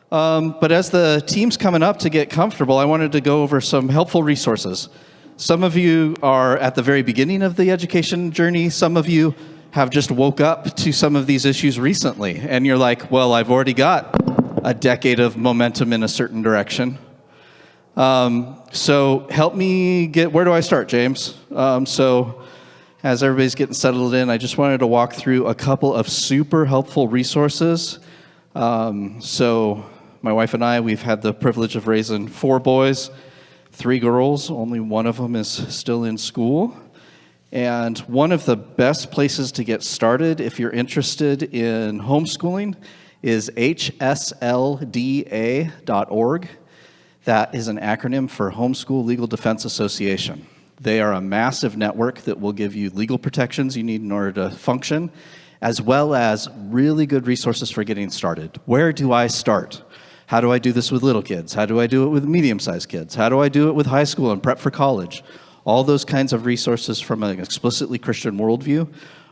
But as the team's coming up to get comfortable, I wanted to go over some helpful resources. Some of you are at the very beginning of the education journey. Some of you have just woke up to some of these issues recently. And you're like, well, I've already got a decade of momentum in a certain direction. So help me get, where do I start, James? So as everybody's getting settled in, I just wanted to walk through a couple of super helpful resources. So my wife and I, we've had the privilege of raising 4 boys, 3 girls. Only one of them is still in school. And one of the best places to get started if you're interested in homeschooling is hslda.org. That is an acronym for Homeschool Legal Defense Association. They are a massive network that will give you legal protections you need in order to function, as well as really good resources for getting started. Where do I start? How do I do this with little kids? How do I do it with medium-sized kids? How do I do it with high school and prep for college? All those kinds of resources from an explicitly Christian worldview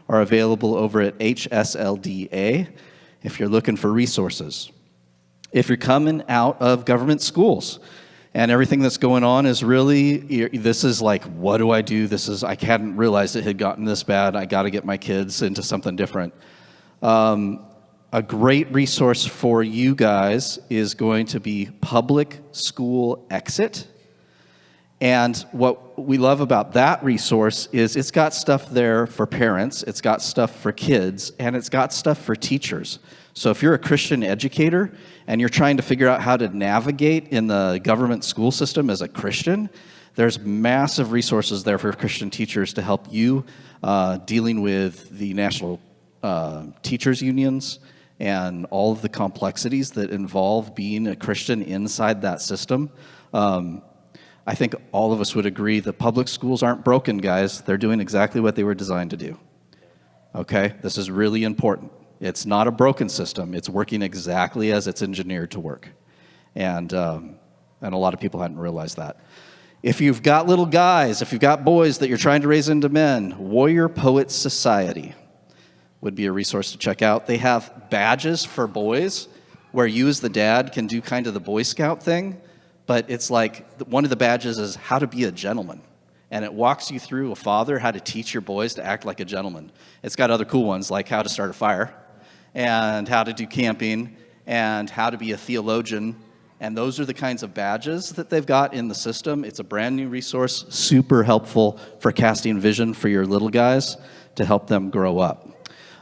are available over at HSLDA if you're looking for resources. If you're coming out of government schools and everything that's going on is really, this is like, what do I do? I hadn't realized it had gotten this bad. I got to get my kids into something different. A great resource for you guys is going to be Public School Exit. And what we love about that resource is it's got stuff there for parents, it's got stuff for kids, and it's got stuff for teachers. So if you're a Christian educator and you're trying to figure out how to navigate in the government school system as a Christian, there's massive resources there for Christian teachers to help you dealing with the national teachers unions and all of the complexities that involve being a Christian inside that system. I think all of us would agree that public schools aren't broken, guys. They're doing exactly what they were designed to do. Okay? This is really important. It's not a broken system. It's working exactly as it's engineered to work. And a lot of people hadn't realized that. If you've got little guys, if you've got boys that you're trying to raise into men, Warrior Poets Society would be a resource to check out. They have badges for boys where you as the dad can do kind of the Boy Scout thing. But it's like, one of the badges is how to be a gentleman. And it walks you through, a father, how to teach your boys to act like a gentleman. It's got other cool ones, like how to start a fire, and how to do camping, and how to be a theologian. And those are the kinds of badges that they've got in the system. It's a brand new resource, super helpful for casting vision for your little guys to help them grow up.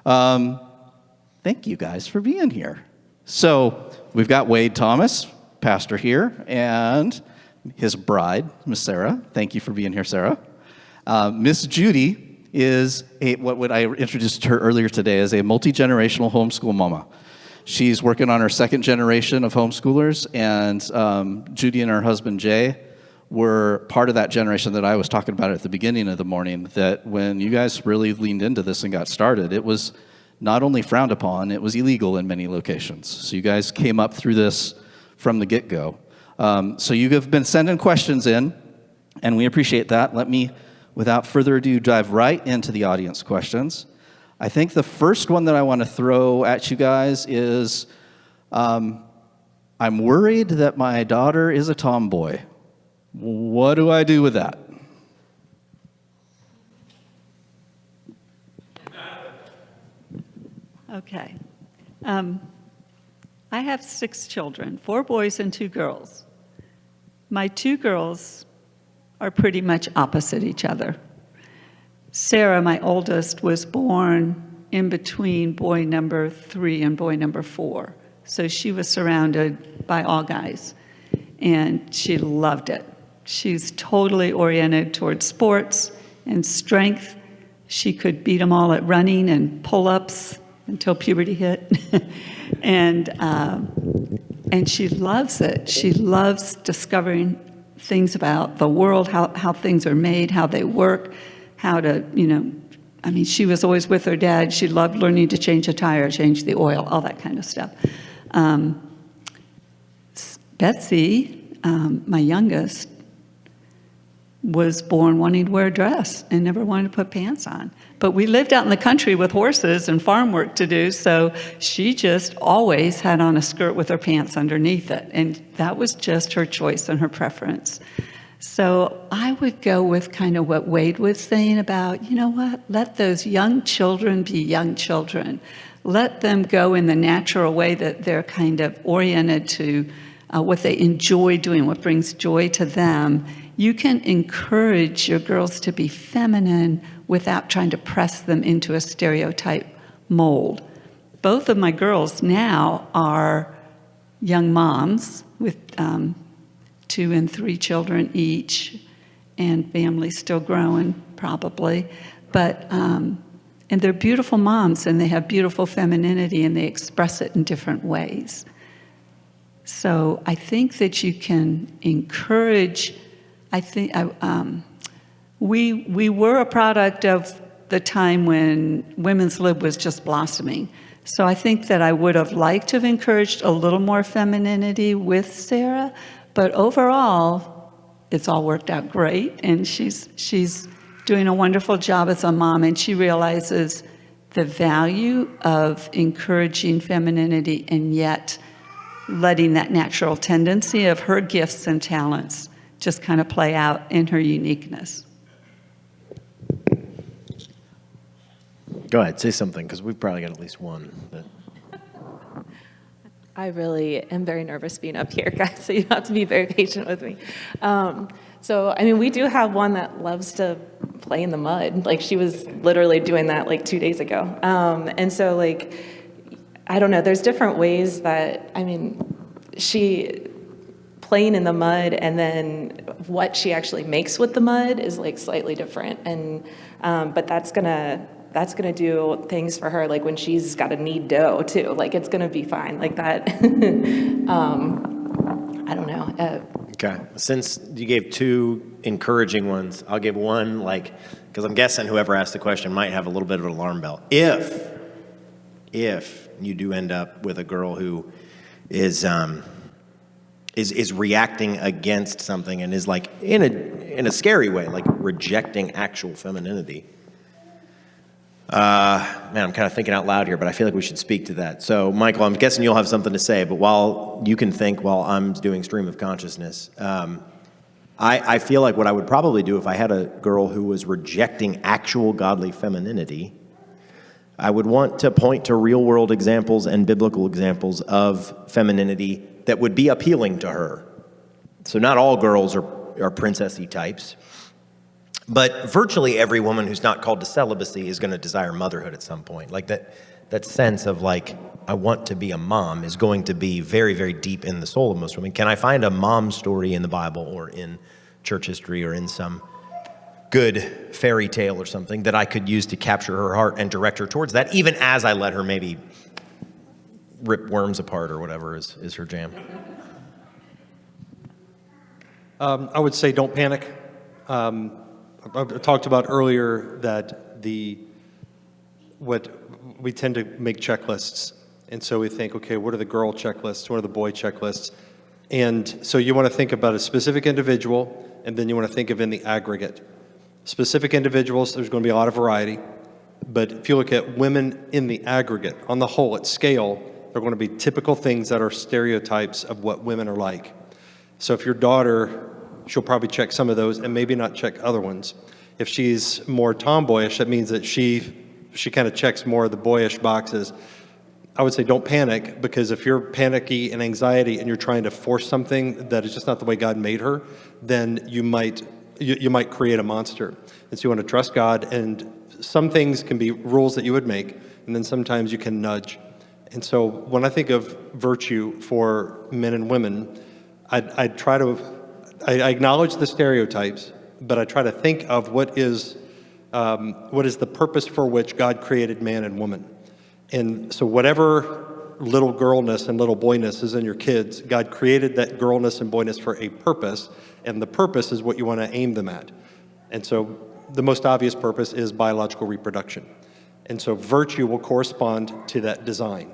Thank you guys for being here. So we've got Wade Thomas, pastor here, and his bride, Miss Sarah. Thank you for being here, Sarah. Miss Judy is what I introduced her earlier today as a multi-generational homeschool mama. She's working on her 2nd generation of homeschoolers, and Judy and her husband Jay were part of that generation that I was talking about at the beginning of the morning, that when you guys really leaned into this and got started, it was not only frowned upon, it was illegal in many locations. So you guys came up through this from the get-go. So you have been sending questions in, and we appreciate that. Let me, without further ado, dive right into the audience questions. I think the first one that I want to throw at you guys is, I'm worried that my daughter is a tomboy. What do I do with that? Okay. I have 6 children, 4 boys and 2 girls. My 2 girls are pretty much opposite each other. Sarah, my oldest, was born in between boy number 3 and boy number 4. So she was surrounded by all guys, and she loved it. She's totally oriented towards sports and strength. She could beat them all at running and pull-ups until puberty hit. And she loves it. She loves discovering things about the world, how things are made, how they work, how to, she was always with her dad. She loved learning to change a tire, change the oil, all that kind of stuff. Betsy, my youngest, was born wanting to wear a dress and never wanted to put pants on. But we lived out in the country with horses and farm work to do, so she just always had on a skirt with her pants underneath it, and that was just her choice and her preference. So I would go with kind of what Wade was saying about, you know what, let those young children be young children. Let them go in the natural way that they're kind of oriented to what they enjoy doing, what brings joy to them. You can encourage your girls to be feminine without trying to press them into a stereotype mold. Both of my girls now are young moms with 2 and 3 children each, and families still growing probably. But and they're beautiful moms, and they have beautiful femininity, and they express it in different ways. So I think that you can encourage. I think we were a product of the time when women's lib was just blossoming. So I think that I would have liked to have encouraged a little more femininity with Sarah, but overall, it's all worked out great, and she's doing a wonderful job as a mom, and she realizes the value of encouraging femininity and yet letting that natural tendency of her gifts and talents just kind of play out in her uniqueness. Go ahead, say something, because we've probably got at least one. But. I really am very nervous being up here, guys, so you have to be very patient with me. So, I mean, we do have one that loves to play in the mud. Like, she was literally doing that, like, 2 days ago. And so, like, I don't know, there's different ways that, I mean, she playing in the mud and then what she actually makes with the mud is, like, slightly different. And, but that's gonna do things for her, like when she's got to knead dough too. Like, it's gonna be fine, like that. I don't know. Okay, since you gave 2 encouraging ones, I'll give one, like, because I'm guessing whoever asked the question might have a little bit of an alarm bell. If you do end up with a girl who is reacting against something and is, like, in a scary way, like rejecting actual femininity. Man, I'm kind of thinking out loud here, but I feel like we should speak to that. So, Michael, I'm guessing you'll have something to say, but while you can think while I'm doing stream of consciousness, I feel like what I would probably do if I had a girl who was rejecting actual godly femininity, I would want to point to real-world examples and biblical examples of femininity that would be appealing to her. So not all girls are princessy types. But virtually every woman who's not called to celibacy is going to desire motherhood at some point. Like that sense of, like, I want to be a mom is going to be very, very deep in the soul of most women. Can I find a mom story in the Bible or in church history or in some good fairy tale or something that I could use to capture her heart and direct her towards that, even as I let her maybe rip worms apart or whatever is her jam? I would say don't panic. I talked about earlier that what we tend to make checklists, and so we think, okay, what are the girl checklists, what are the boy checklists, and so you want to think about a specific individual, and then you want to think of in the aggregate. Specific individuals, there's going to be a lot of variety, but if you look at women in the aggregate, on the whole, at scale, they're going to be typical things that are stereotypes of what women are like. So if your daughter, she'll probably check some of those and maybe not check other ones. If she's more tomboyish, that means that she kind of checks more of the boyish boxes. I would say don't panic, because if you're panicky and anxiety and you're trying to force something that is just not the way God made her, then you might create a monster. And so you want to trust God, and some things can be rules that you would make, and then sometimes you can nudge. And so when I think of virtue for men and women, I acknowledge the stereotypes, but I try to think of what is the purpose for which God created man and woman. And so whatever little girlness and little boyness is in your kids, God created that girlness and boyness for a purpose, and the purpose is what you want to aim them at. And so the most obvious purpose is biological reproduction. And so virtue will correspond to that design.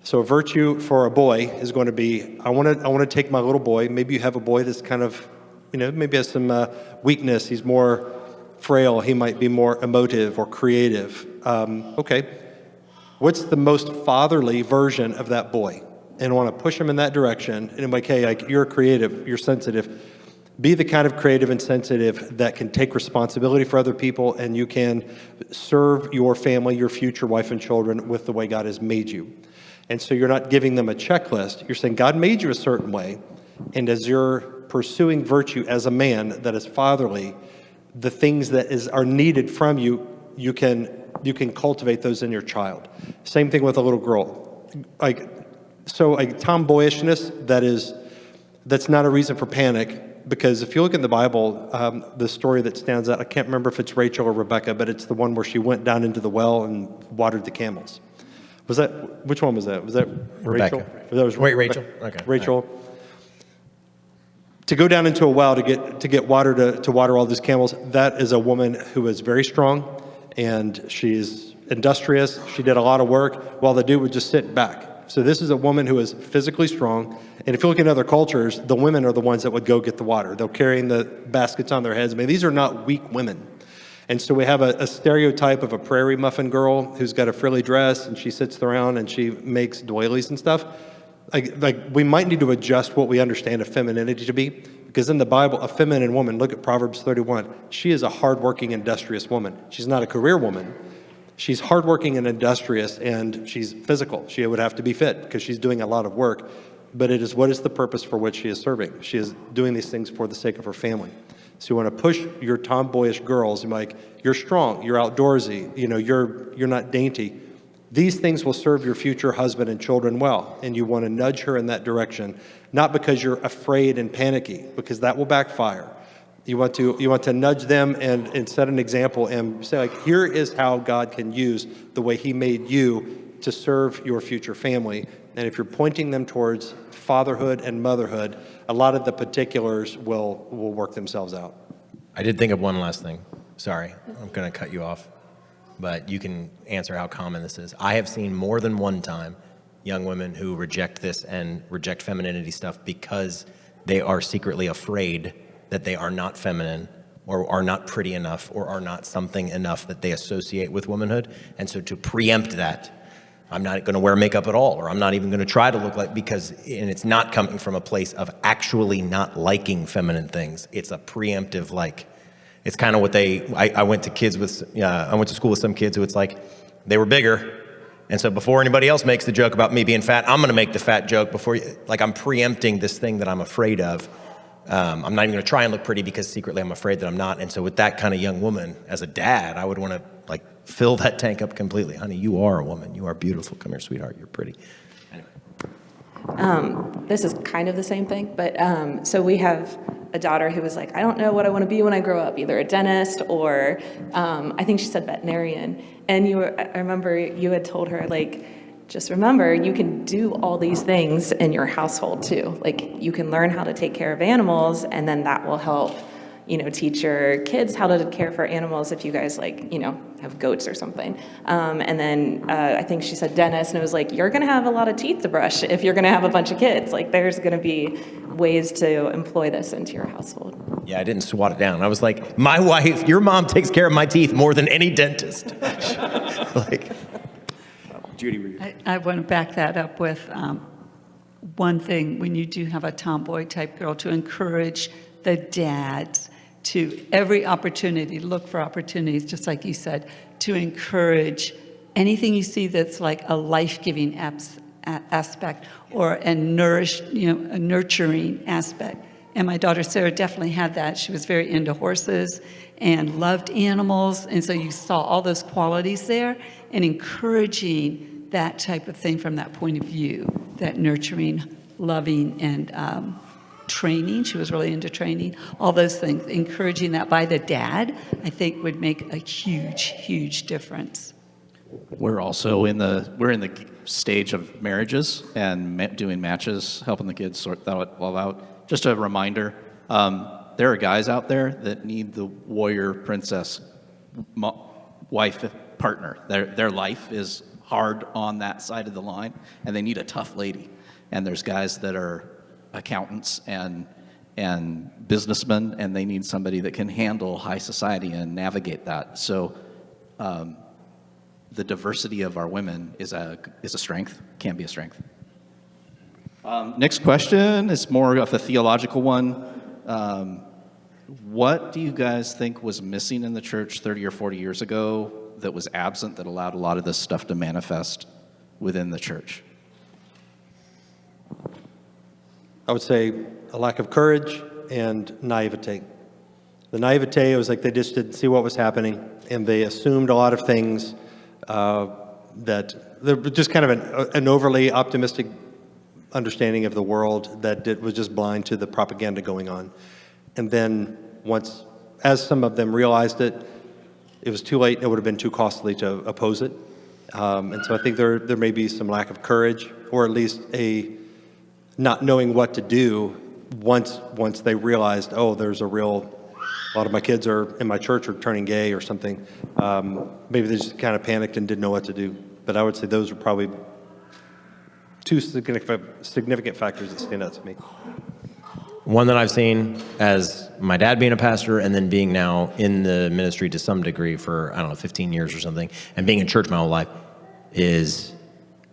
So a virtue for a boy is going to be, I want to take my little boy, maybe you have a boy that's kind of maybe has some weakness. He's more frail. He might be more emotive or creative. Okay, what's the most fatherly version of that boy? And I want to push him in that direction. And I'm like, hey, you're creative, you're sensitive. Be the kind of creative and sensitive that can take responsibility for other people, and you can serve your family, your future wife and children with the way God has made you. And so you're not giving them a checklist. You're saying God made you a certain way, and as you're pursuing virtue as a man that is fatherly, the things that are needed from you, you can cultivate those in your child. Same thing with a little girl. Tomboyishness, that's not a reason for panic. Because if you look in the Bible, the story that stands out, I can't remember if it's Rachel or Rebecca, but it's the one where she went down into the well and watered the camels. Which one was that? Was that Rebecca. Rachel? Wait, Rachel? Okay. Rachel. To go down into a well to get water to water all these camels, that is a woman who is very strong, and she's industrious. She did a lot of work while the dude would just sit back. So this is a woman who is physically strong. And if you look in other cultures, the women are the ones that would go get the water. They're carrying the baskets on their heads. I mean, these are not weak women. And so we have a stereotype of a prairie muffin girl who's got a frilly dress, and she sits around and she makes doilies and stuff. Like we might need to adjust what we understand of femininity to be, because in the Bible, a feminine woman, look at Proverbs 31, she is a hardworking, industrious woman. She's not a career woman. She's hardworking and industrious, and she's physical. She would have to be fit because she's doing a lot of work. But it is, what is the purpose for which she is serving? She is doing these things for the sake of her family. So you want to push your tomboyish girls, like, you're strong, you're outdoorsy, you're not dainty. These things will serve your future husband and children well, and you want to nudge her in that direction, not because you're afraid and panicky, because that will backfire. You want to nudge them and set an example and say, like, here is how God can use the way he made you to serve your future family. And if you're pointing them towards fatherhood and motherhood, a lot of the particulars will work themselves out. I did think of one last thing. Sorry, I'm going to cut you off, but you can answer how common this is. I have seen more than one time young women who reject this and reject femininity stuff because they are secretly afraid that they are not feminine or are not pretty enough or are not something enough that they associate with womanhood. And so to preempt that, I'm not going to wear makeup at all, or I'm not even going to try to look like, and it's not coming from a place of actually not liking feminine things. It's a preemptive, it's kind of what I went to school with some kids who it's like, they were bigger. And so before anybody else makes the joke about me being fat, I'm going to make the fat joke I'm preempting this thing that I'm afraid of. I'm not even going to try and look pretty because secretly I'm afraid that I'm not. And so with that kind of young woman, as a dad, I would want to fill that tank up completely. Honey, you are a woman. You are beautiful. Come here, sweetheart. You're pretty. Anyway. This is kind of the same thing, but so we have a daughter who was like, I don't know what I want to be when I grow up, either a dentist or I think she said veterinarian. And I remember you had told her, just remember, you can do all these things in your household too. You can learn how to take care of animals, and then that will help, teach your kids how to care for animals if you guys have goats or something. And then I think she said dentist, and it was you're gonna have a lot of teeth to brush if you're gonna have a bunch of kids. There's gonna be ways to employ this into your household. Yeah, I didn't swat it down. I was like, my wife, your mom takes care of my teeth more than any dentist. Judy. I want to back that up with one thing, when you do have a tomboy type girl, to encourage the dads to every opportunity, look for opportunities, just like you said, to encourage anything you see that's like a life-giving aspect or a nurturing aspect. And my daughter Sarah definitely had that. She was very into horses and loved animals, and so you saw all those qualities there, and encouraging that type of thing from that point of view, that nurturing, loving, and training. She was really into training, all those things. Encouraging that by the dad, I think, would make a huge, huge difference. We're also in the stage of marriages and doing matches, helping the kids sort that all out. Just a reminder, there are guys out there that need the warrior princess wife partner. Their life is hard on that side of the line, and they need a tough lady. And there's guys that are accountants and and businessmen, and they need somebody that can handle high society and navigate that. So the diversity of our women is a strength, can be a strength. Next question is more of a theological one. What do you guys think was missing in the church 30 or 40 years ago that was absent that allowed a lot of this stuff to manifest within the church? I would say a lack of courage and naivete. The naivete was like they just didn't see what was happening, and they assumed a lot of things that they're just kind of an overly optimistic understanding of the world that was just blind to the propaganda going on. And then once, as some of them realized it, it was too late. It would have been too costly to oppose it. And so I think there may be some lack of courage, or at least a not knowing what to do once they realized, oh, there's a lot of my kids are in my church are turning gay or something. Maybe they just kind of panicked and didn't know what to do. But I would say those are probably two significant factors that stand out to me. One that I've seen as my dad being a pastor and then being now in the ministry to some degree for, 15 years or something, and being in church my whole life, is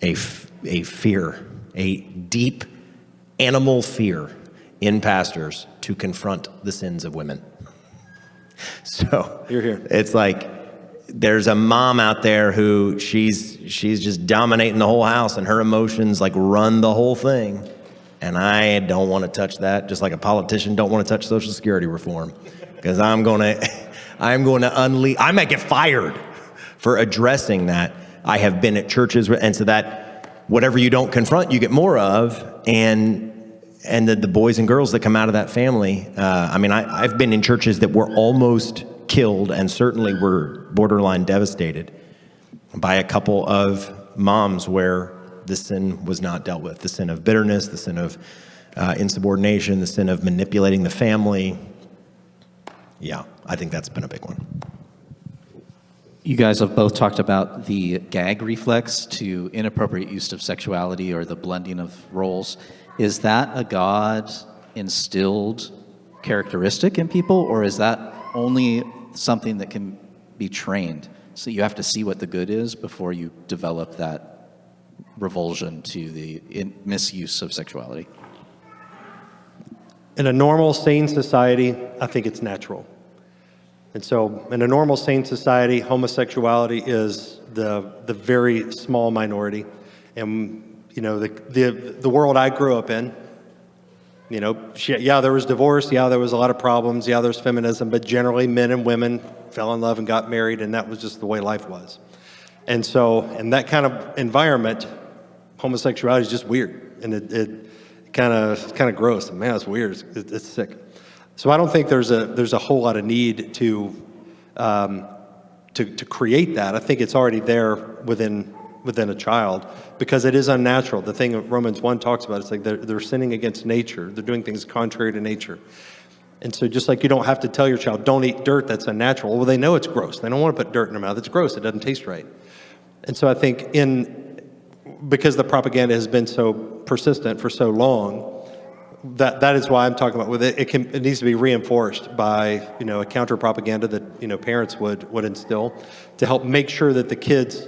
a fear, a deep animal fear in pastors to confront the sins of women. So You're here. It's like there's a mom out there who she's just dominating the whole house, and her emotions like run the whole thing. And I don't want to touch that, just like a politician don't want to touch Social Security reform, because I'm going to unleash. I might get fired for addressing that. I have been at churches, and so that whatever you don't confront, you get more of, and the boys and girls that come out of that family. I've been in churches that were almost killed, and certainly were borderline devastated by a couple of moms where the sin was not dealt with. The sin of bitterness, the sin of insubordination, the sin of manipulating the family. Yeah, I think that's been a big one. You guys have both talked about the gag reflex to inappropriate use of sexuality or the blending of roles. Is that a God-instilled characteristic in people, or is that only something that can be trained? So you have to see what the good is before you develop that revulsion to the misuse of sexuality? In a normal, sane society, I think it's natural. And so in a normal, sane society, homosexuality is the very small minority. And, the world I grew up in, there was divorce, there was a lot of problems, there's feminism, but generally men and women fell in love and got married, and that was just the way life was. And so in that kind of environment, homosexuality is just weird, and it kind of gross. Man, it's weird. It's sick. So I don't think there's a whole lot of need to create that. I think it's already there within a child, because it is unnatural. The thing that Romans 1 talks about, it's like they're sinning against nature. They're doing things contrary to nature. And so just like you don't have to tell your child, don't eat dirt, that's unnatural. Well, they know it's gross. They don't want to put dirt in their mouth. It's gross. It doesn't taste right. And so I think because the propaganda has been so persistent for so long, that is why I'm talking about with it. It needs to be reinforced by a counter propaganda that parents would instill to help make sure that the kids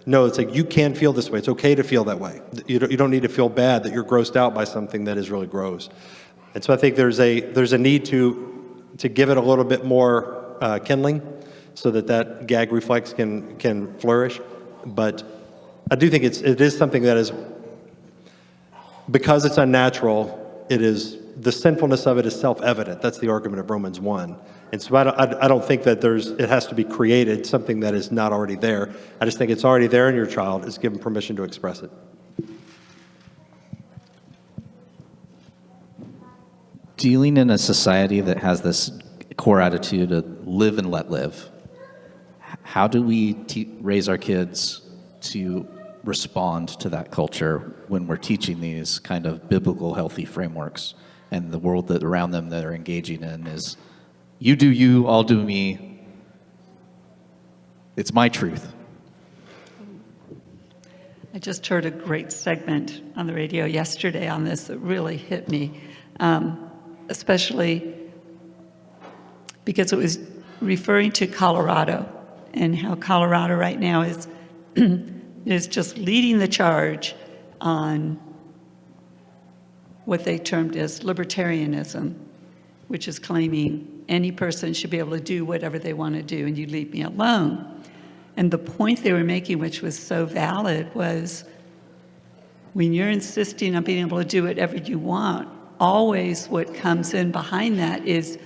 know it's like you can feel this way. It's okay to feel that way. You don't need to feel bad that you're grossed out by something that is really gross. And so I think there's a need to give it a little bit more kindling, so that gag reflex can flourish. But I do think it is something that is, because it's unnatural, it is, the sinfulness of it is self-evident. That's the argument of Romans 1. And so I don't think that it has to be created, something that is not already there. I just think it's already there in your child. It's given permission to express it. Dealing in a society that has this core attitude of live and let live, how do we raise our kids to respond to that culture when we're teaching these kind of biblical, healthy frameworks, and the world that around them that are engaging in is, you do you, I'll do me. It's my truth. I just heard a great segment on the radio yesterday on this that really hit me. especially because it was referring to Colorado and how Colorado right now is is just leading the charge on what they termed as libertarianism, which is claiming any person should be able to do whatever they want to do and you leave me alone. And the point they were making, which was so valid, was when you're insisting on being able to do whatever you want, always what comes in behind that is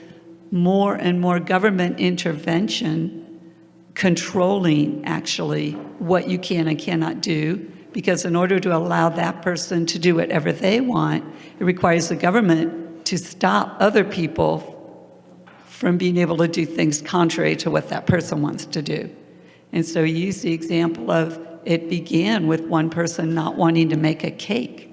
more and more government intervention controlling actually what you can and cannot do, because in order to allow that person to do whatever they want, it requires the government to stop other people from being able to do things contrary to what that person wants to do. And so you use the example of it began with one person not wanting to make a cake,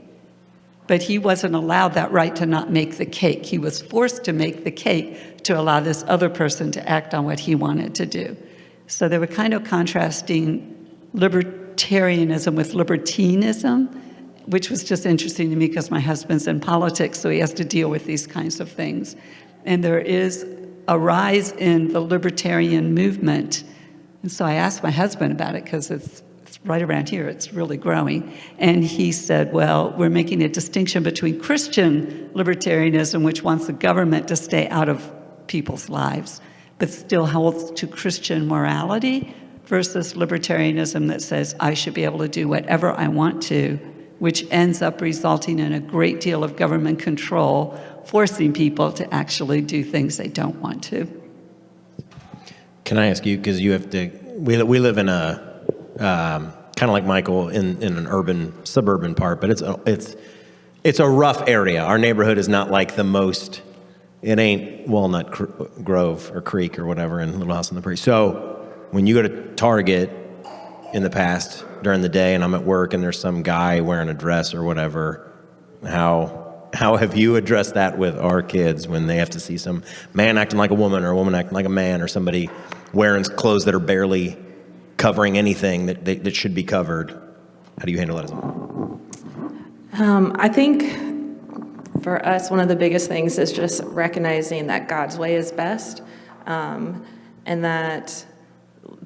but he wasn't allowed that right to not make the cake. He was forced to make the cake to allow this other person to act on what he wanted to do. So they were kind of contrasting libertarianism with libertinism, which was just interesting to me because my husband's in politics, so he has to deal with these kinds of things. And there is a rise in the libertarian movement. And so I asked my husband about it because it's right around here, it's really growing. And he said, well, we're making a distinction between Christian libertarianism, which wants the government to stay out of people's lives, but still holds to Christian morality, versus libertarianism that says I should be able to do whatever I want to, which ends up resulting in a great deal of government control, forcing people to actually do things they don't want to. Can I ask you, because you have to, we live in a, kind of like Michael, in an suburban part, but it's a rough area. Our neighborhood is not like the most, it ain't Walnut Grove or Creek or whatever in Little House on the Prairie. So when you go to Target in the past during the day and I'm at work and there's some guy wearing a dress or whatever, how have you addressed that with our kids when they have to see some man acting like a woman or a woman acting like a man or somebody wearing clothes that are barely covering anything that should be covered? How do you handle that as a mom? I think for us, one of the biggest things is just recognizing that God's way is best, and that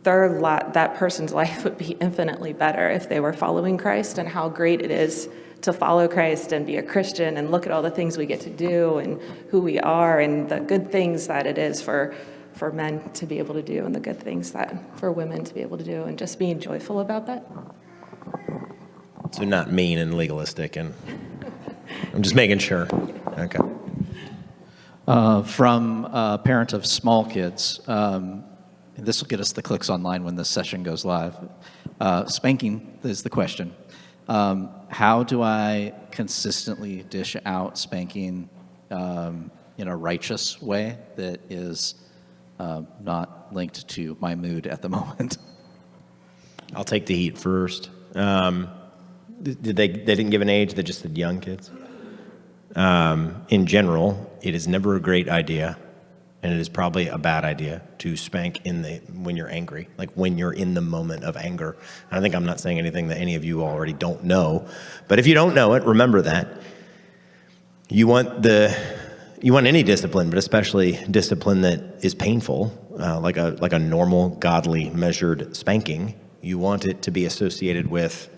that person's life would be infinitely better if they were following Christ, and how great it is to follow Christ and be a Christian and look at all the things we get to do and who we are and the good things that it is for men to be able to do and the good things that for women to be able to do, and just being joyful about that. So not mean and legalistic, and I'm just making sure. Okay. From a parent of small kids, and this will get us the clicks online when this session goes live. Spanking is the question. How do I consistently dish out spanking in a righteous way that is not linked to my mood at the moment? I'll take the heat first. They didn't give an age, they just said young kids. In general, it is never a great idea, and it is probably a bad idea to spank when you're angry, like when you're in the moment of anger. And I think I'm not saying anything that any of you already don't know, but if you don't know it, remember that. You want any discipline, but especially discipline that is painful, like a normal, godly, measured spanking. You want it to be associated with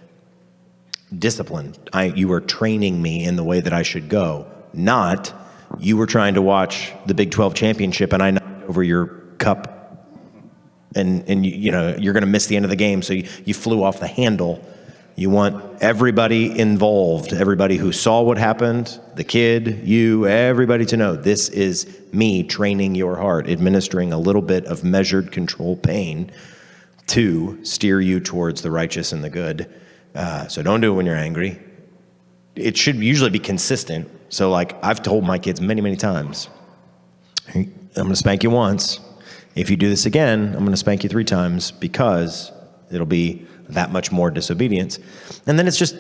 discipline. You are training me in the way that I should go, not you were trying to watch the Big 12 championship and I knocked over your cup and you're going to miss the end of the game, so you flew off the handle. You want everybody involved, everybody who saw what happened, the kid, you, everybody to know this is me training your heart, administering a little bit of measured control pain to steer you towards the righteous and the good. So don't do it when you're angry. It should usually be consistent. So like I've told my kids many, many times, I'm going to spank you once. If you do this again, I'm going to spank you 3 times because it'll be that much more disobedience. And then it's just,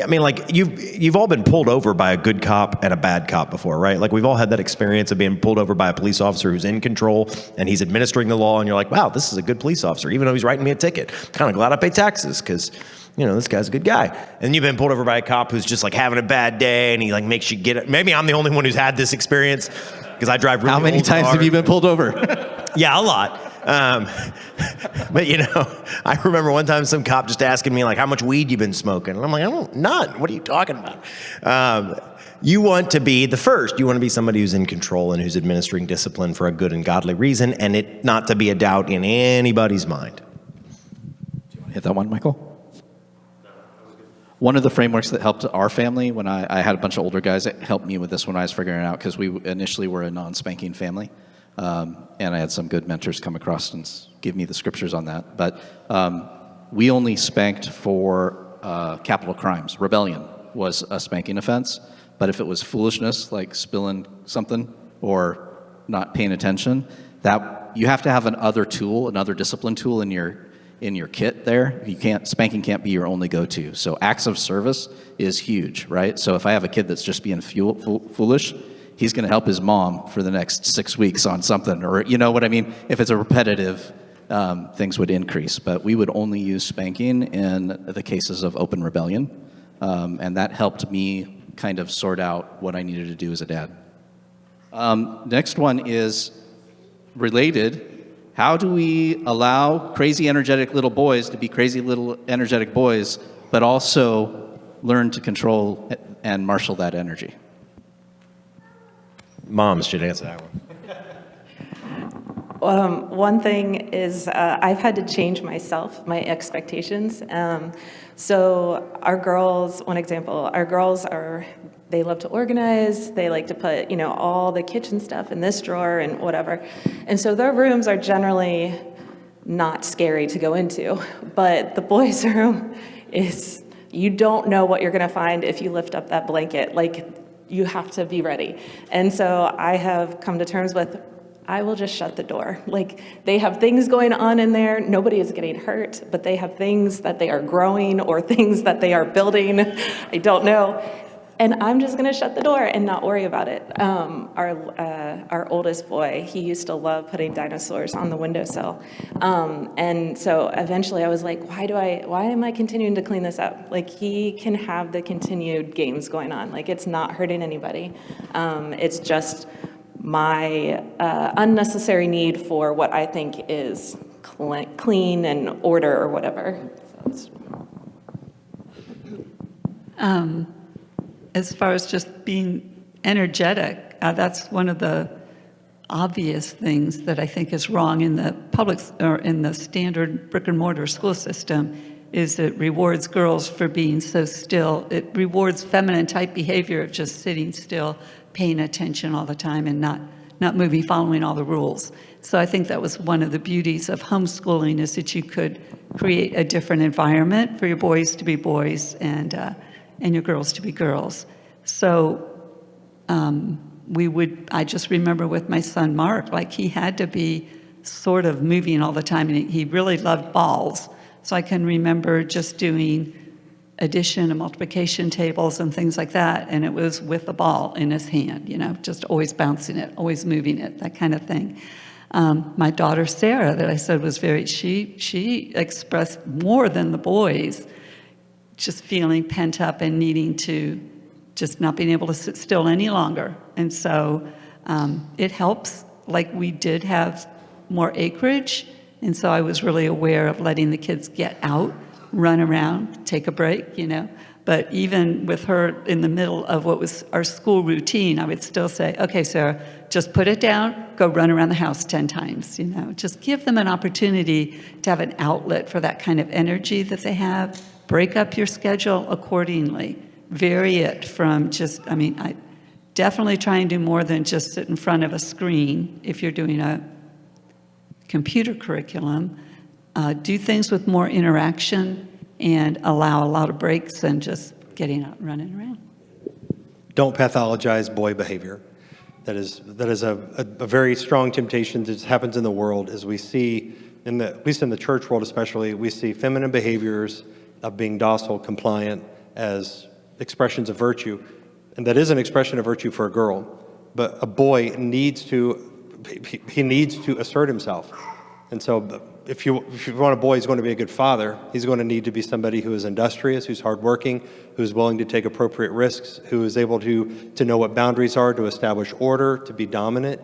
I mean, like you've all been pulled over by a good cop and a bad cop before, right? Like we've all had that experience of being pulled over by a police officer who's in control and he's administering the law, and you're like, wow, this is a good police officer, even though he's writing me a ticket. Kind of glad I pay taxes because this guy's a good guy. And you've been pulled over by a cop who's just like having a bad day, and he like makes you get it. Maybe I'm the only one who's had this experience because I drive really How many old times cars. have you been pulled over? Yeah, a lot. But I remember one time some cop just asking me like, how much weed you been smoking? And I'm like, none. What are you talking about? You want to be the first. You want to be somebody who's in control and who's administering discipline for a good and godly reason, and it not to be a doubt in anybody's mind. Hit that one, Michael? One of the frameworks that helped our family when I had a bunch of older guys, it helped me with this when I was figuring it out, because we initially were a non-spanking family. And I had some good mentors come across and give me the scriptures on that. But we only spanked for capital crimes. Rebellion was a spanking offense. But if it was foolishness, like spilling something or not paying attention, that you have to have another discipline tool in your kit there. Spanking can't be your only go-to. So acts of service is huge, right? So if I have a kid that's just being foolish, he's going to help his mom for the next 6 weeks on something, or you know what I mean? If it's a repetitive, things would increase. But we would only use spanking in the cases of open rebellion, and that helped me kind of sort out what I needed to do as a dad. Next one is related. How do we allow crazy energetic little boys to be crazy little energetic boys, but also learn to control and marshal that energy? Moms should answer that one. One thing is I've had to change my expectations. So our girls, one example, they love to organize. They like to put, all the kitchen stuff in this drawer and whatever. And so their rooms are generally not scary to go into. But the boys' room is, you don't know what you're going to find if you lift up that blanket. Like, you have to be ready. And so I have come to terms with, I will just shut the door. Like, they have things going on in there. Nobody is getting hurt, but they have things that they are growing or things that they are building. I don't know. And I'm just gonna shut the door and not worry about it. Our oldest boy, he used to love putting dinosaurs on the windowsill. And so eventually I was like, why am I continuing to clean this up? Like, he can have the continued games going on. Like, it's not hurting anybody. It's just my unnecessary need for what I think is clean and order or whatever. As far as just being energetic, that's one of the obvious things that I think is wrong in the public or in the standard brick and mortar school system, is it rewards girls for being so still. It rewards feminine type behavior of just sitting still, paying attention all the time and not moving, following all the rules. So I think that was one of the beauties of homeschooling, is that you could create a different environment for your boys to be boys and your girls to be girls. So I just remember with my son Mark, like, he had to be sort of moving all the time, and he really loved balls. So I can remember just doing addition and multiplication tables and things like that, and it was with a ball in his hand, just always bouncing it, always moving it, that kind of thing. My daughter Sarah, that I said was she expressed more than the boys, just feeling pent up and needing to, just not being able to sit still any longer. And so it helps. Like, we did have more acreage, and so I was really aware of letting the kids get out, run around, take a break, But even with her in the middle of what was our school routine, I would still say, okay, Sarah, just put it down, go run around the house 10 times, Just give them an opportunity to have an outlet for that kind of energy that they have. Break up your schedule accordingly. Vary it from I definitely try and do more than just sit in front of a screen if you're doing a computer curriculum. Do things with more interaction and allow a lot of breaks than just getting out and running around. Don't pathologize boy behavior. That is a very strong temptation that happens in the world, as we see, at least in the church world especially, we see feminine behaviors of being docile, compliant, as expressions of virtue. And that is an expression of virtue for a girl. But a boy needs to assert himself. And so if you want a boy who's going to be a good father, he's going to need to be somebody who is industrious, who's hardworking, who's willing to take appropriate risks, who is able to know what boundaries are, to establish order, to be dominant.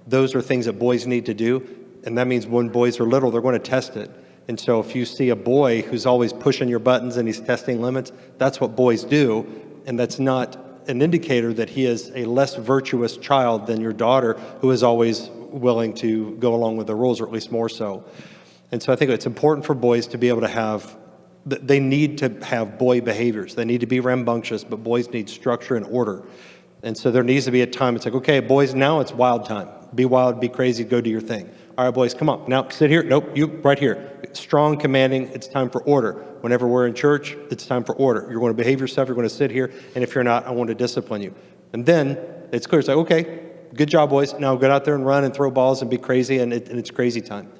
Those are things that boys need to do. And that means when boys are little, they're going to test it. And so if you see a boy who's always pushing your buttons and he's testing limits, that's what boys do. And that's not an indicator that he is a less virtuous child than your daughter, who is always willing to go along with the rules, or at least more so. And so I think it's important for boys to be able to have, they need to have boy behaviors. They need to be rambunctious, but boys need structure and order. And so there needs to be a time, it's like, okay, boys, now it's wild time. Be wild, be crazy, go do your thing. All right, boys, come on. Now sit here. Nope, you right here. Strong, commanding, it's time for order. Whenever we're in church, it's time for order. You're going to behave yourself, you're going to sit here, and if you're not, I want to discipline you. And then it's clear, it's like, okay, good job, boys. Now get out there and run and throw balls and be crazy, and it's crazy time.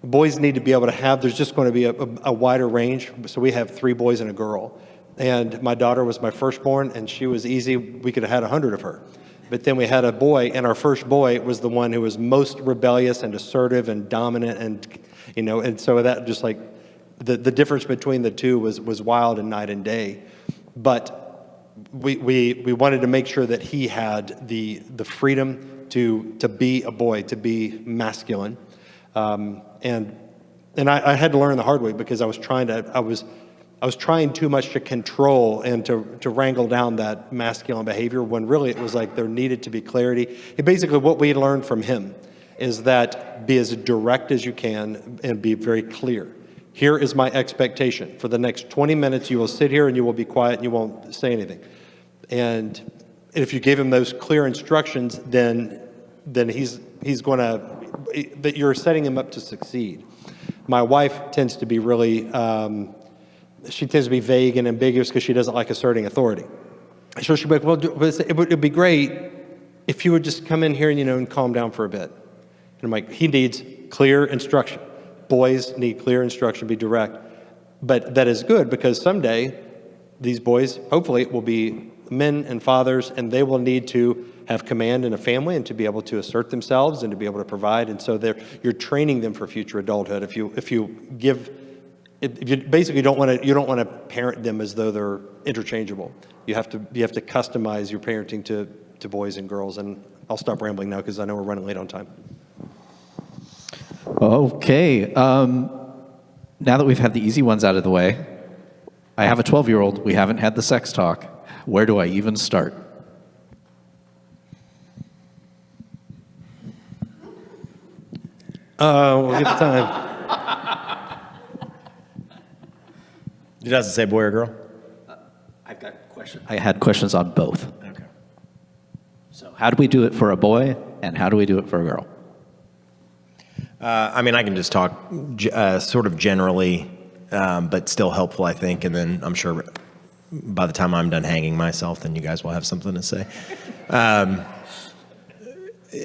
Boys need to be able to have, there's just going to be a wider range. So we have 3 boys and a girl. And my daughter was my firstborn, and she was easy. We could have had 100 of her. But then we had a boy, and our first boy was the one who was most rebellious and assertive and dominant, and so that just like the difference between the two was wild and night and day. But we wanted to make sure that he had the freedom to be a boy, to be masculine, and I had to learn the hard way, because I was trying too much to control and to wrangle down that masculine behavior, when really it was like there needed to be clarity. And basically what we learned from him is that be as direct as you can and be very clear. Here is my expectation. For the next 20 minutes, you will sit here and you will be quiet and you won't say anything. And if you give him those clear instructions, then he's going to, that you're setting him up to succeed. My wife tends to be really, she tends to be vague and ambiguous because she doesn't like asserting authority. So she'll be like, well, it would be great if you would just come in here and calm down for a bit. And I'm like, he needs clear instruction. Boys need clear instruction, be direct. But that is good, because someday these boys, hopefully, will be men and fathers, and they will need to have command in a family and to be able to assert themselves and to be able to provide. And so you're training them for future adulthood. If you basically don't want to parent them as though they're interchangeable. You have to customize your parenting to boys and girls. And I'll stop rambling now, because I know we're running late on time. Okay. Now that we've had the easy ones out of the way, I have a 12-year-old. We haven't had the sex talk. Where do I even start? We'll give it time. It doesn't say boy or girl? I've got questions. I had questions on both. Okay. So how do we do it for a boy, and how do we do it for a girl? I can just talk sort of generally, but still helpful, I think. And then I'm sure by the time I'm done hanging myself, then you guys will have something to say.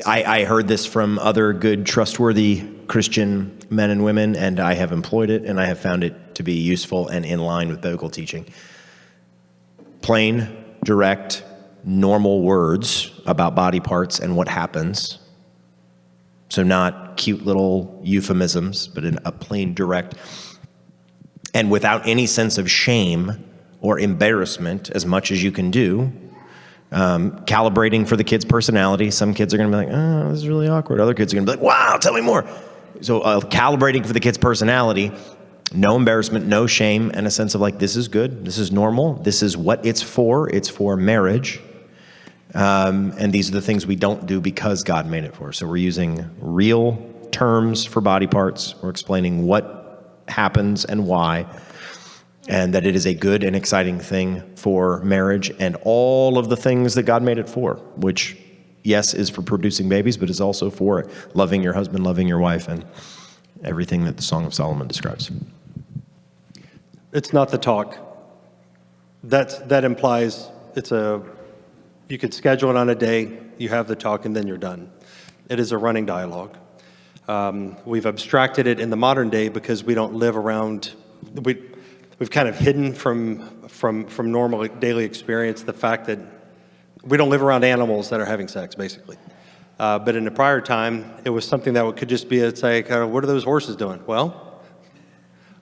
I heard this from other good, trustworthy Christian men and women, and I have employed it, and I have found it to be useful and in line with biblical teaching. Plain, direct, normal words about body parts and what happens. So not cute little euphemisms, but in a plain, direct, and without any sense of shame or embarrassment, as much as you can do. Calibrating for the kid's personality. Some kids are going to be like, oh, this is really awkward. Other kids are going to be like, wow, tell me more. So calibrating for the kid's personality, no embarrassment, no shame, and a sense of like, this is good, this is normal, this is what it's for marriage. And these are the things we don't do because God made it for. So we're using real terms for body parts. We're explaining what happens and why, and that it is a good and exciting thing for marriage and all of the things that God made it for, which, yes, is for producing babies, but is also for loving your husband, loving your wife, and everything that the Song of Solomon describes. It's not the talk. That implies you could schedule it on a day, you have the talk, and then you're done. It is a running dialogue. We've abstracted it in the modern day because we don't live around, we've kind of hidden from normal daily experience the fact that we don't live around animals that are having sex, basically. But in a prior time, it was something that could just be, it's like, what are those horses doing? Well,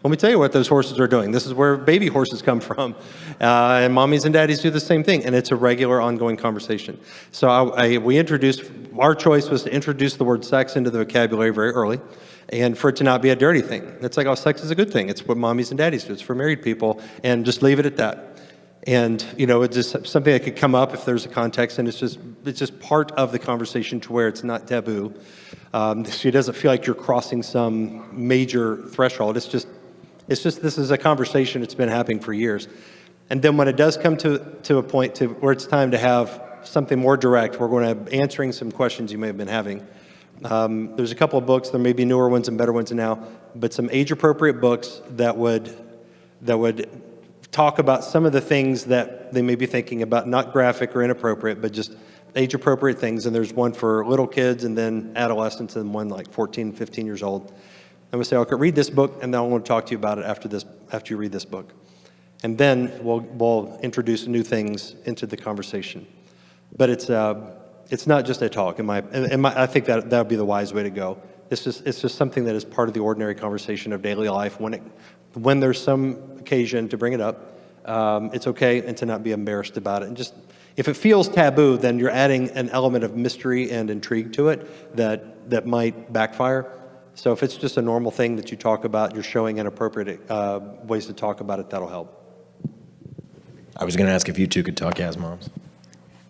let me tell you what those horses are doing. This is where baby horses come from. And mommies and daddies do the same thing, and it's a regular ongoing conversation. So our choice was to introduce the word sex into the vocabulary very early, and for it to not be a dirty thing. It's like, oh, sex is a good thing. It's what mommies and daddies do. It's for married people, and just leave it at that. And, it's just something that could come up if there's a context, and it's just part of the conversation to where it's not taboo. She doesn't feel like you're crossing some major threshold. It's just this is a conversation that's been happening for years. And then when it does come to a point where it's time to have something more direct, we're going to be answering some questions you may have been having. There's a couple of books, there may be newer ones and better ones now, but some age-appropriate books that would talk about some of the things that they may be thinking about, not graphic or inappropriate, but just age-appropriate things. And there's one for little kids and then adolescents and one like 14, 15 years old. And we say, okay, read this book, and then I want to talk to you about it after you read this book. And then we'll introduce new things into the conversation. But it's not just a talk. I think that would be the wise way to go. It's just something that is part of the ordinary conversation of daily life. When there's some occasion to bring it up, it's okay, and to not be embarrassed about it. And just if it feels taboo, then you're adding an element of mystery and intrigue to it that might backfire. So if it's just a normal thing that you talk about, you're showing inappropriate ways to talk about it, that'll help. I was going to ask if you two could talk as moms.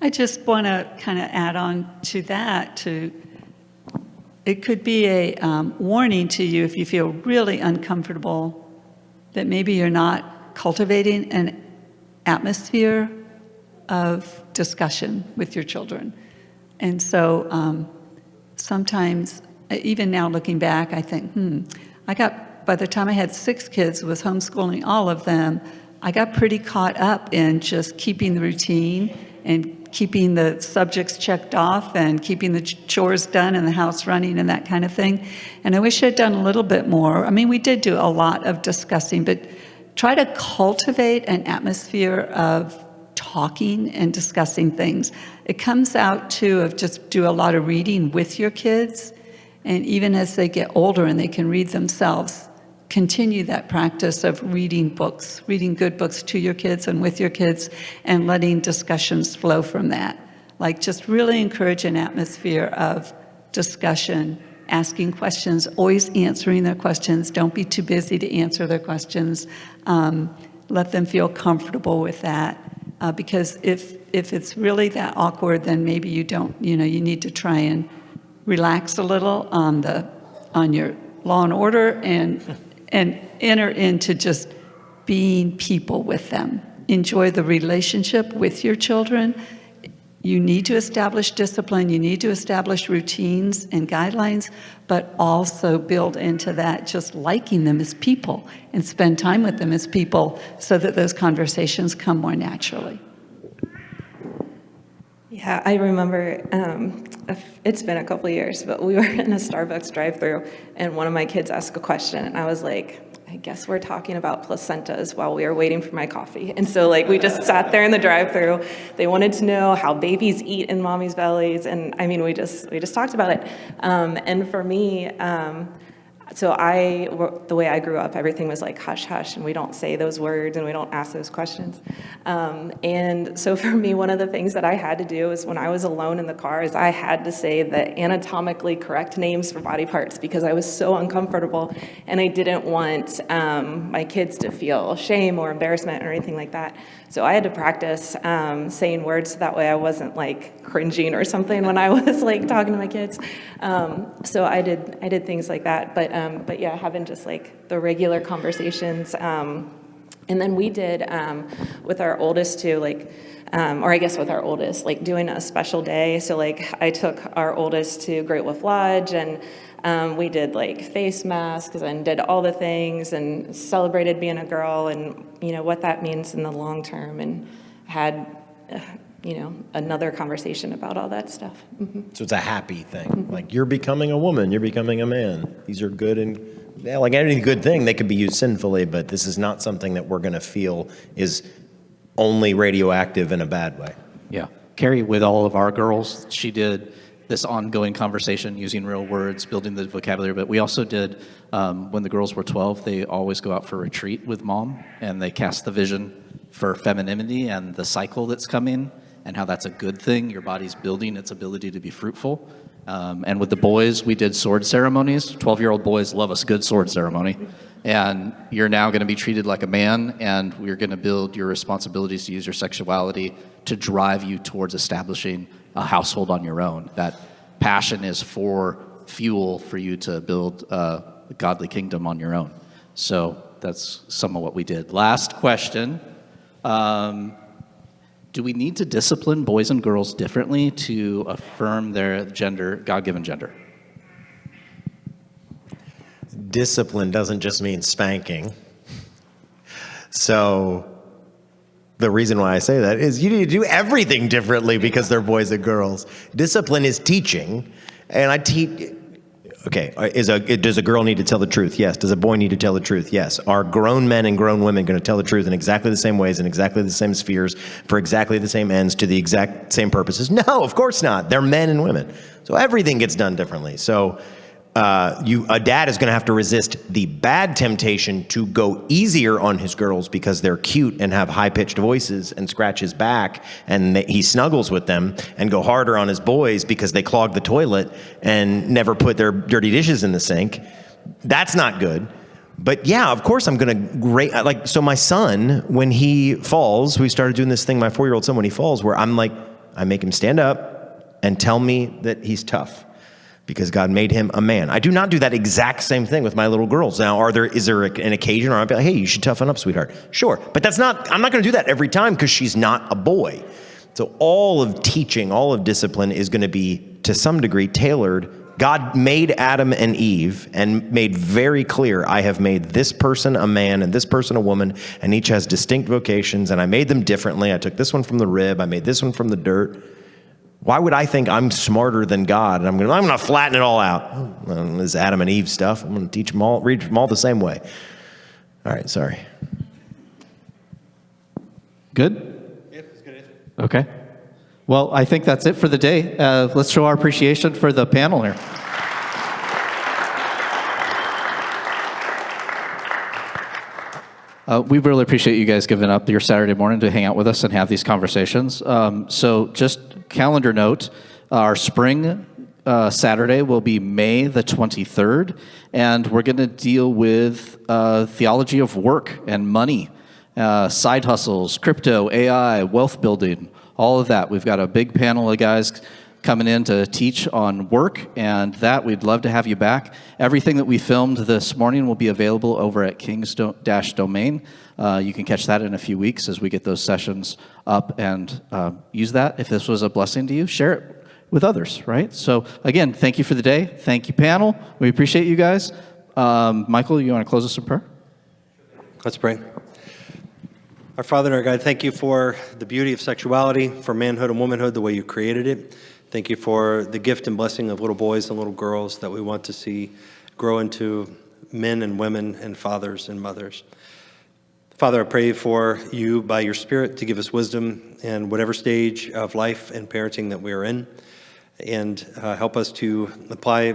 I just want to kind of add on to that. It could be a warning to you if you feel really uncomfortable that maybe you're not cultivating an atmosphere of discussion with your children. And so sometimes, even now looking back, I think, by the time I had 6 kids, was homeschooling all of them, I got pretty caught up in just keeping the routine and keeping the subjects checked off and keeping the chores done and the house running and that kind of thing. And I wish I'd done a little bit more. I mean, we did do a lot of discussing, but try to cultivate an atmosphere of talking and discussing things. It comes out too of just do a lot of reading with your kids. And even as they get older and they can read themselves, continue that practice of reading books, reading good books to your kids and with your kids, and letting discussions flow from that. Like, just really encourage an atmosphere of discussion, asking questions, always answering their questions. Don't be too busy to answer their questions. Let them feel comfortable with that. Because if it's really that awkward, then maybe you need to try and relax a little on your law and order and enter into just being people with them. Enjoy the relationship with your children. You need to establish discipline, you need to establish routines and guidelines, but also build into that just liking them as people and spend time with them as people so that those conversations come more naturally. Yeah, I remember, it's been a couple of years, but we were in a Starbucks drive-thru, and one of my kids asked a question, and I was like, I guess we're talking about placentas while we were waiting for my coffee. And so we just sat there in the drive-thru. They wanted to know how babies eat in mommy's bellies, and I mean, we just talked about it. And for me, the way I grew up, everything was like hush hush, and we don't say those words and we don't ask those questions. And so for me, one of the things that I had to do is when I was alone in the car is I had to say the anatomically correct names for body parts because I was so uncomfortable and I didn't want my kids to feel shame or embarrassment or anything like that. So I had to practice saying words so that way I wasn't cringing or something when I was talking to my kids. So I did things like that. But yeah, having just the regular conversations. And then we did with our oldest too, or I guess with our oldest, doing a special day. So I took our oldest to Great Wolf Lodge and we did face masks and did all the things and celebrated being a girl and what that means in the long term and had another conversation about all that stuff. Mm-hmm. So it's a happy thing. Mm-hmm. You're becoming a woman, you're becoming a man. These are good and like any good thing, they could be used sinfully, but this is not something that we're going to feel is only radioactive in a bad way. Yeah. Carrie, with all of our girls, she did this ongoing conversation using real words, building the vocabulary. But we also did, when the girls were 12, they always go out for retreat with mom, and they cast the vision for femininity and the cycle that's coming and how that's a good thing. Your body's building its ability to be fruitful. And with the boys, we did sword ceremonies. 12-year-old boys love a good sword ceremony. And you're now going to be treated like a man, and we're going to build your responsibilities to use your sexuality to drive you towards establishing a household on your own. That passion is for fuel for you to build a godly kingdom on your own. So that's some of what we did. Last question. Do we need to discipline boys and girls differently to affirm their gender, God-given gender? Discipline doesn't just mean spanking. So the reason why I say that is you need to do everything differently because they're boys and girls. Discipline is teaching, and I teach. Okay, does a girl need to tell the truth? Yes. Does a boy need to tell the truth? Yes. Are grown men and grown women going to tell the truth in exactly the same ways, in exactly the same spheres, for exactly the same ends, to the exact same purposes? No, of course not. They're men and women. So everything gets done differently. So a dad is going to have to resist the bad temptation to go easier on his girls because they're cute and have high-pitched voices and scratch his back and he snuggles with them, and go harder on his boys because they clog the toilet and never put their dirty dishes in the sink. That's not good. But yeah, of course I'm going to so my son, when he falls, we started doing this thing, my 4-year-old son, when he falls, where I make him stand up and tell me that he's tough, because God made him a man. I do not do that exact same thing with my little girls. Now, is there an occasion where I'll be like, hey, you should toughen up, sweetheart? Sure, but I'm not gonna do that every time because she's not a boy. So all of teaching, all of discipline is gonna be, to some degree, tailored. God made Adam and Eve and made very clear, I have made this person a man and this person a woman, and each has distinct vocations, and I made them differently. I took this one from the rib, I made this one from the dirt. Why would I think I'm smarter than God? And I'm going to flatten it all out. This Adam and Eve stuff. I'm going to teach them all, read them all the same way. All right, sorry. Good? Yeah, that's good. Okay. Well, I think that's it for the day. Let's show our appreciation for the panel here. We really appreciate you guys giving up your Saturday morning to hang out with us and have these conversations. So just calendar note, our spring Saturday will be May the 23rd, and we're going to deal with theology of work and money, side hustles, crypto, AI, wealth building, all of that. We've got a big panel of guys coming in to teach on work, and that we'd love to have you back. Everything that we filmed this morning will be available over at King's-Domain. You can catch that in a few weeks as we get those sessions up, and use that. If this was a blessing to you, share it with others, right? So again, thank you for the day. Thank you, panel. We appreciate you guys. Michael, you want to close us in prayer? Let's pray. Our Father and our God, thank you for the beauty of sexuality, for manhood and womanhood, the way you created it. Thank you for the gift and blessing of little boys and little girls that we want to see grow into men and women and fathers and mothers. Father, I pray for you by your Spirit to give us wisdom in whatever stage of life and parenting that we are in, and help us to apply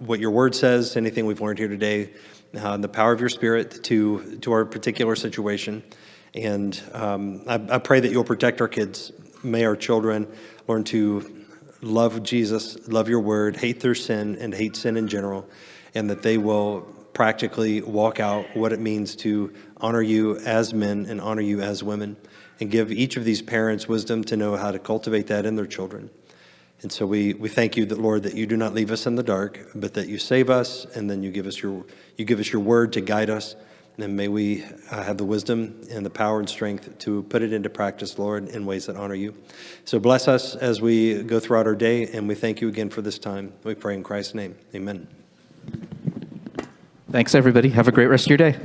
what your word says, anything we've learned here today, the power of your Spirit to our particular situation. And I pray that you'll protect our kids. May our children learn to love Jesus, love your word, hate their sin, and hate sin in general, and that they will practically walk out what it means to honor you as men and honor you as women, and give each of these parents wisdom to know how to cultivate that in their children. And so we thank you that, Lord, that you do not leave us in the dark, but that you save us, and then you give us your word to guide us. And may we have the wisdom and the power and strength to put it into practice, Lord, in ways that honor you. So bless us as we go throughout our day, and we thank you again for this time. We pray in Christ's name. Amen. Thanks, everybody. Have a great rest of your day.